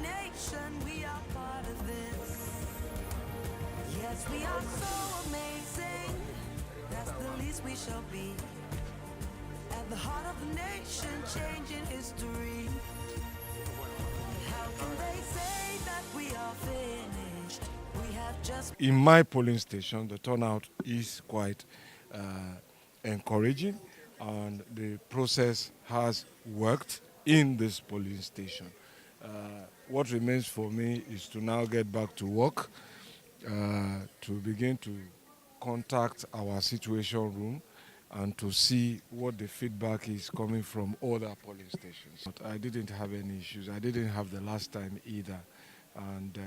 nation, we are part of this. Yes, we are so amazing. That's the least we shall be. At the heart of the nation, changing history. How can they say that we are finished? We have just. In my polling station, the turnout is quite encouraging, and the process has worked in this polling station. What remains for me is to now get back to work, to begin to contact our situation room and to see what the feedback is coming from other polling stations. But I didn't have any issues. I didn't have the last time either. And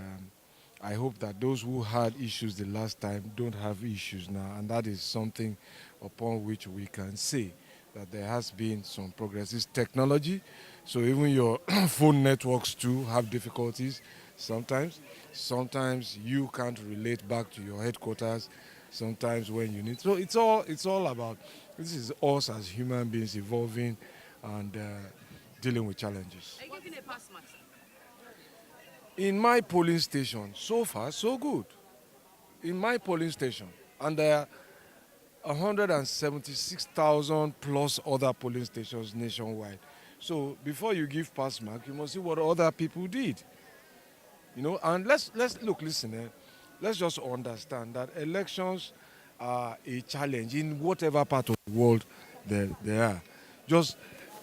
I hope that those who had issues the last time don't have issues now. And that is something upon which we can say that there has been some progress. It's technology, so even your phone networks too have difficulties sometimes. Sometimes you can't relate back to your headquarters. Sometimes when you need, so it's all about. This is us as human beings evolving and dealing with challenges. Are you giving a pass mark? In my polling station, so far so good. In my polling station, and there are 176,000 plus other polling stations nationwide. So before you give pass mark, you must see what other people did. And let's look, listen, let's just understand that elections are a challenge in whatever part of the world they are. Just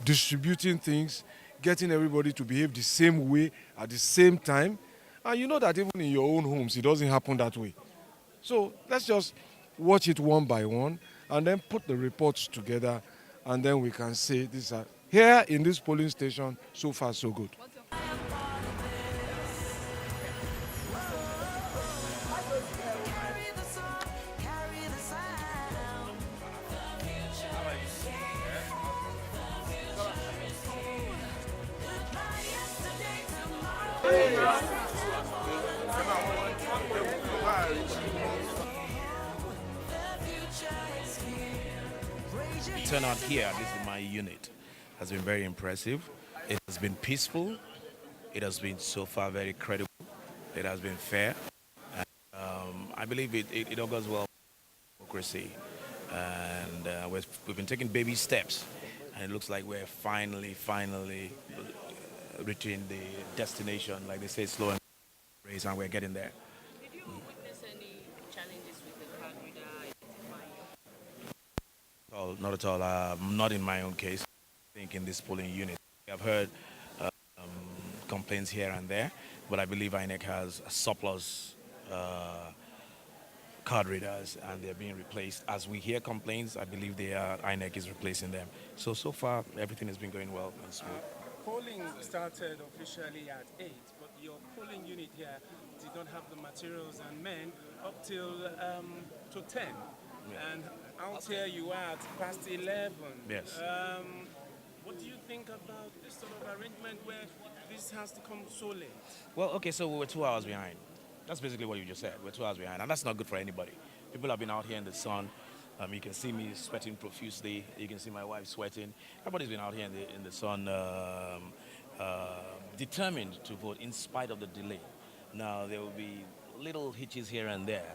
distributing things, getting everybody to behave the same way at the same time. And you know that even in your own homes, it doesn't happen that way. So let's just watch it one by one and then put the reports together, and then we can say this here in this polling station, so far so good. Carry the song, carry the sound. The future is here. The future is here. Goodbye yesterday, tomorrow. The future is here. Raise your Turnout here, at least in my unit, has been very impressive. It has been peaceful. It has been so far very credible. It has been fair. I believe it all goes well for democracy. And we've been taking baby steps. And it looks like we're finally reaching the destination. Like they say, slow and race, and we're getting there. Did you witness any challenges with the card reader Not at all. Not in my own case. I think in this polling unit, I've heard complaints here and there, but I believe INEC has a surplus card readers, and they're being replaced. As we hear complaints, I believe INEC is replacing them. So far, everything has been going well and smooth. Polling started officially at 8, but your polling unit here did not have the materials and men up till to 10. Yeah. And out here you are at past 11. Yes. What do you think about this sort of arrangement where this has to come so late? Well, okay, so we were 2 hours behind. That's basically what you just said. We're 2 hours behind, and that's not good for anybody. People have been out here in the sun. You can see me sweating profusely. You can see my wife sweating. Everybody's been out here in the sun, determined to vote in spite of the delay. Now, there will be little hitches here and there.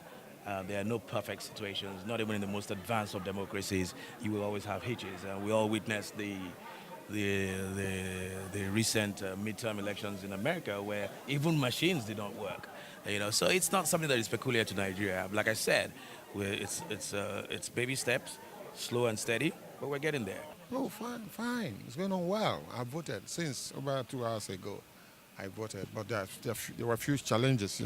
There are no perfect situations. Not even in the most advanced of democracies, you will always have hitches. And we all witnessed the recent midterm elections in America, where even machines did not work. So it's not something that is peculiar to Nigeria. Like I said, it's baby steps, slow and steady, but we're getting there. Oh, fine. It's going on well. I voted since about 2 hours ago. I voted, but there were a few challenges,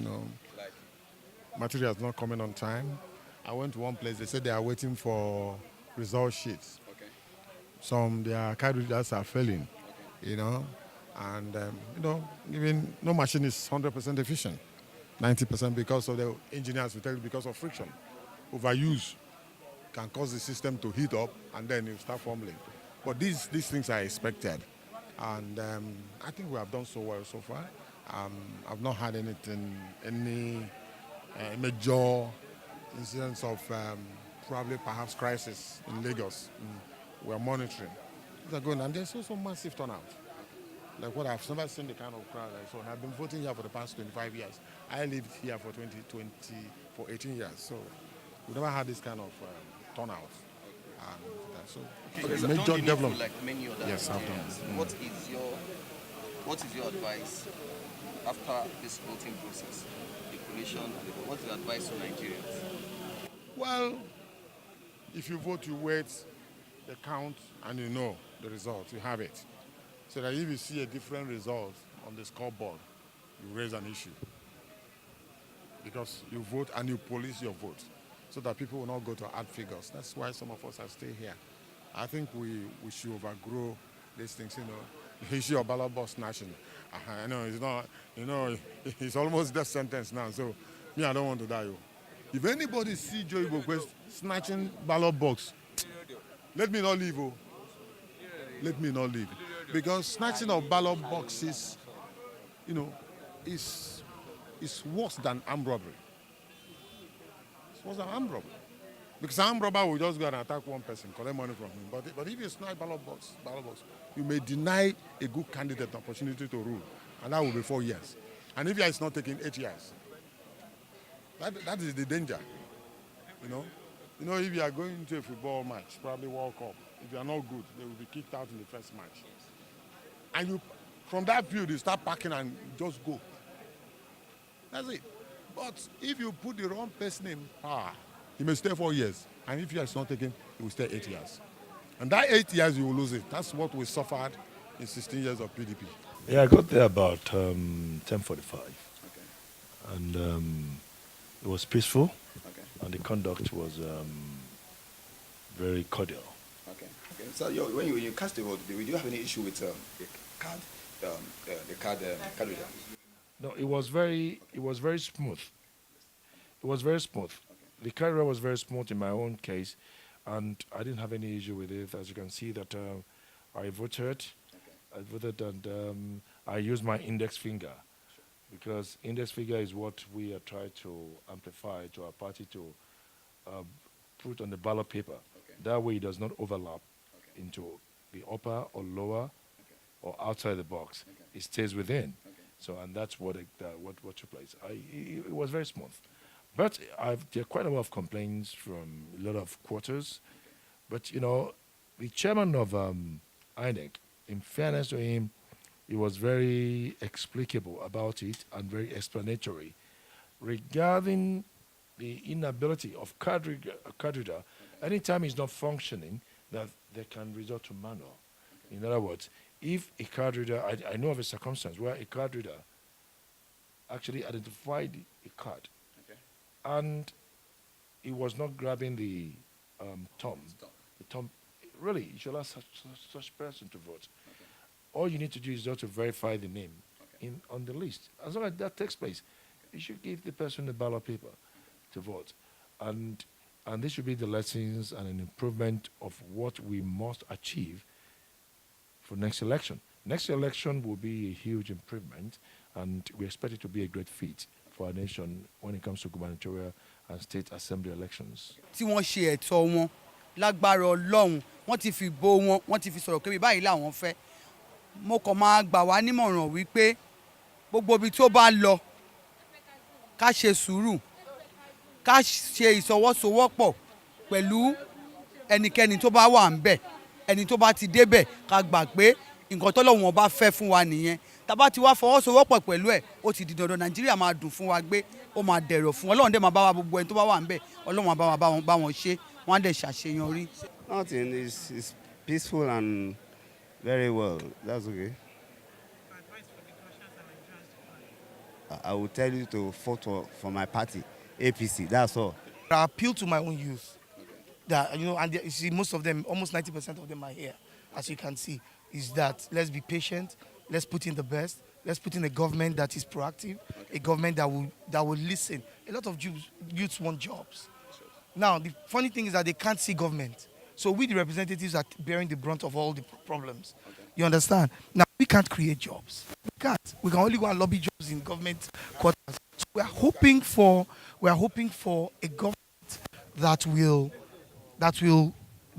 Materials not coming on time. I went to one place, they said they are waiting for result sheets. Okay. Their card readers are failing, and, even no machine is 100% efficient. 90% because of the engineers will tell you because of friction. Overuse can cause the system to heat up and then you start fumbling. But these things are expected. And I think we have done so well so far. I've not had any major incidents of probably perhaps crisis in Lagos. We're monitoring. They're going, and there's also massive turnout. Like what I've never seen the kind of crowd I saw. And I've been voting here for the past 25 years. I lived here for 18 years. So we never had this kind of turnout. And so Okay, so major don't you need to, development. like many other Yes, I've done. Nigerians, what is your advice after this voting process, the collation, and what is your advice to Nigerians? Well, if you vote, you wait, the count, and you know the result. You have it. So that if you see a different result on the scoreboard, you raise an issue. Because you vote and you police your vote so that people will not go to add figures. That's why some of us are still here. I think we should overgrow these things, you know. The issue of ballot box snatching. I know it's not, you know, it's almost death sentence now. So me, I don't want to die. If anybody see Joe Igbo snatching ballot box, let me not leave. Oh. Let me not leave. Because snatching of ballot boxes, you know, is worse than armed robbery. It's worse than armed robbery. Because armed robber will just go and attack one person, collect money from him. But if you snatch ballot box, you may deny a good candidate an opportunity to rule. And that will be 4 years. And if it's not taking 8 years. That is the danger. You know, if you are going to a football match, probably World Cup, if you are not good, they will be kicked out in the first match. And you, from that field, you start packing and just go. That's it. But if you put the wrong person in power, he may stay 4 years. And if he is not taken, he will stay 8 years. And that 8 years, you will lose it. That's what we suffered in 16 years of PDP. Yeah, I got there about 10:45. Okay. And it was peaceful, Okay. and the conduct was very cordial. Okay. So when you cast the vote, did you have any issue with the card reader? No, it was very smooth. It was very smooth. The career was very smooth in my own case, and I didn't have any issue with it. As you can see, that I voted. I voted, and I used my index finger, because index finger is what we are trying to amplify to our party to put on the ballot paper. Okay. That way, it does not overlap Okay. into the upper or lower Okay. or outside the box. Okay. It stays within. Okay. So, and that's what took place. It was very smooth. But there are quite a lot of complaints from a lot of quarters. Okay. But, you know, the chairman of INEC, in fairness to him, he was very explicable about it and very explanatory regarding the inability of card reader. Anytime it's not functioning, that they can resort to manual. Okay. In other words, if a card reader, I know of a circumstance where a card reader actually identified a card, Okay. and he was not grabbing the thumb. The thumb, really, you should ask such person to vote. Okay. All you need to do is just to verify the name Okay. on the list. As long as that takes place, you should give the person the ballot paper to vote. And this should be the lessons and an improvement of what we must achieve for next election. Next election will be a huge improvement, and we expect it to be a great feat for our nation when it comes to gubernatorial and state assembly elections. Tí wọ́n ṣe ẹ̀tọ́ wọn lágbára Ọlọ́run, wọ́n ti fi bò wọn, wọ́n ti fi sọ̀rọ̀ pé báyìí làwọn fẹ́. Mo kàn máa gbà wá nímọ̀ràn wípé gbogbo ibi tó bá lọ ká ṣe sùúrù, ká ṣe ìsọwọ́sowọ́pọ̀ pẹ̀lú ẹnikẹ́ni tó bá wà ńbẹ̀, ẹni tó bá ti débẹ̀ ká gbà pé nǹkan tọ́lọ́run bá fẹ́ fún wa nìyẹn. Tá bá ti wá fọwọ́sowọ́pọ̀ pẹ̀lú ẹ̀, ó ti di dandan. Nàìjíríà máa dùn fún wa gbé, ó máa dẹ̀rọ̀ fún Ọlọ́run dẹ̀ máa bá wa gbogbo ẹni tó bá wà ńbẹ̀, Ọlọ́run máa bá wọn ṣe, wọ́n á dẹ̀ ṣàṣeyọrí. Nothing is peaceful and very well. That's okay. I will tell you to vote for my party, APC. That's all. I appeal to my own youth. That, you know, and you see, most of them, almost 90% of them are here, as you can see. Is that let's be patient, let's put in the best, let's put in a government that is proactive, a government that will listen. A lot of youths want jobs. Now, the funny thing is that they can't see government. So we, the representatives, are bearing the brunt of all the problems. You understand? Now, we can't create jobs. We can't. We can only go and lobby jobs in government quarters. So we are hoping for a government that will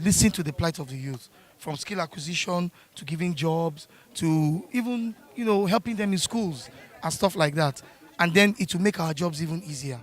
listen to the plight of the youth. from skill acquisition to giving jobs to even, helping them in schools and stuff like that. And then it will make our jobs even easier.